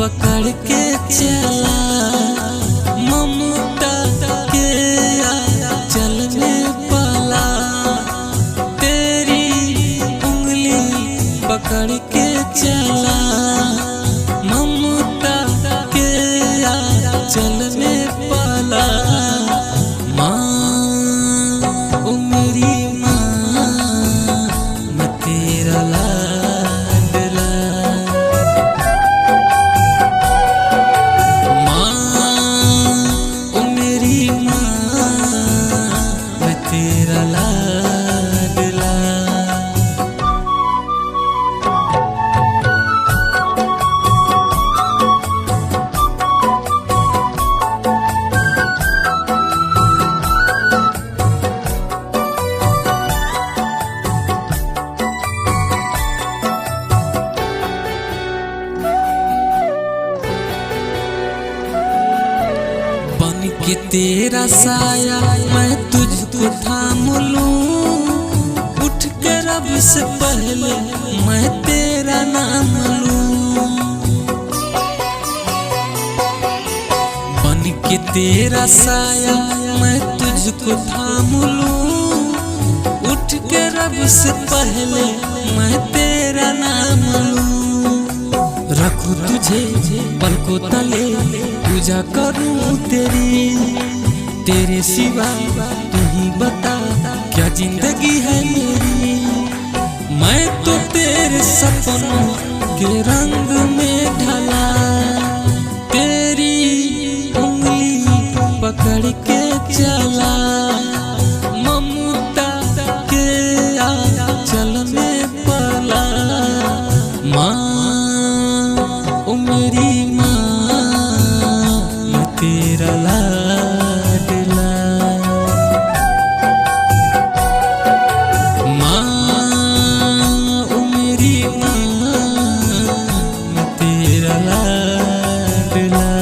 पकड़ के चला, ममता के आंचल में पला। तेरी उंगली पकड़ के चला, ममता के आंचल में पला। माँ ओ मेरी माँ, मैं तेरा लाडला। माँ ओ मेरी माँ, मैं तेरा लाडला। कि तेरा साया मैं तुझको थाम लूं, उठ के रब से पहले मैं तेरा नाम लूं। बन के तेरा साया मैं तुझको थाम लूं, उठ के रब से पहले मैं तेरा नाम लूं। रखूं तुझे पलकों तले, पूजा करूं तेरी, तेरे सिवा तू ही बता क्या जिंदगी है मेरी। मैं तो तेरे सपनों के रंग में ढला, तेरी उंगली पकड़ के चला, ममता के आंचल में पला। माँ ओ मेरी माँ, मैं तेरा लाडला। माँ ओ मेरी माँ, मैं तेरा लाडला।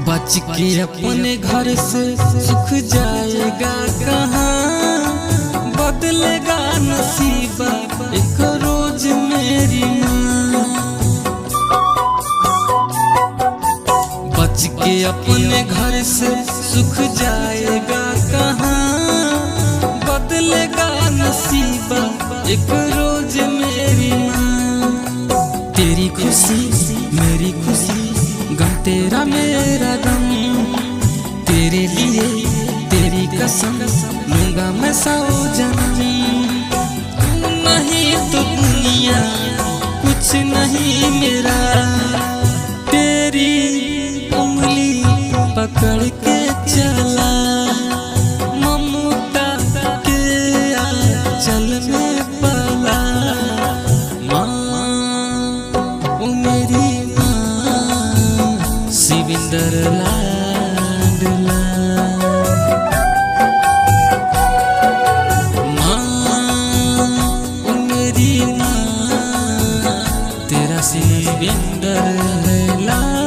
बच के अपने घर से सुख जाएगा कहाँ, बदलेगा नसीबा एक रोज मेरी माँ। बच के अपने घर से सुख जाएगा कहाँ, बदलेगा नसीबा एक रोज मेरी माँ। तेरी खुशी मेरी खुशी, गम तेरा मेरा गम, तेरे लिए तेरी कसम लूंगा मैं 100 जन्म। तू नहीं तो दुनिया कुछ नहीं मेरा, तेरी उंगली पकड़ के चला, ममता के आंचल में पला। माँ ओ मेरी शिविंदर लाडला। माँ ओ मेरी माँ, तेरा शिविंदर है लाडला।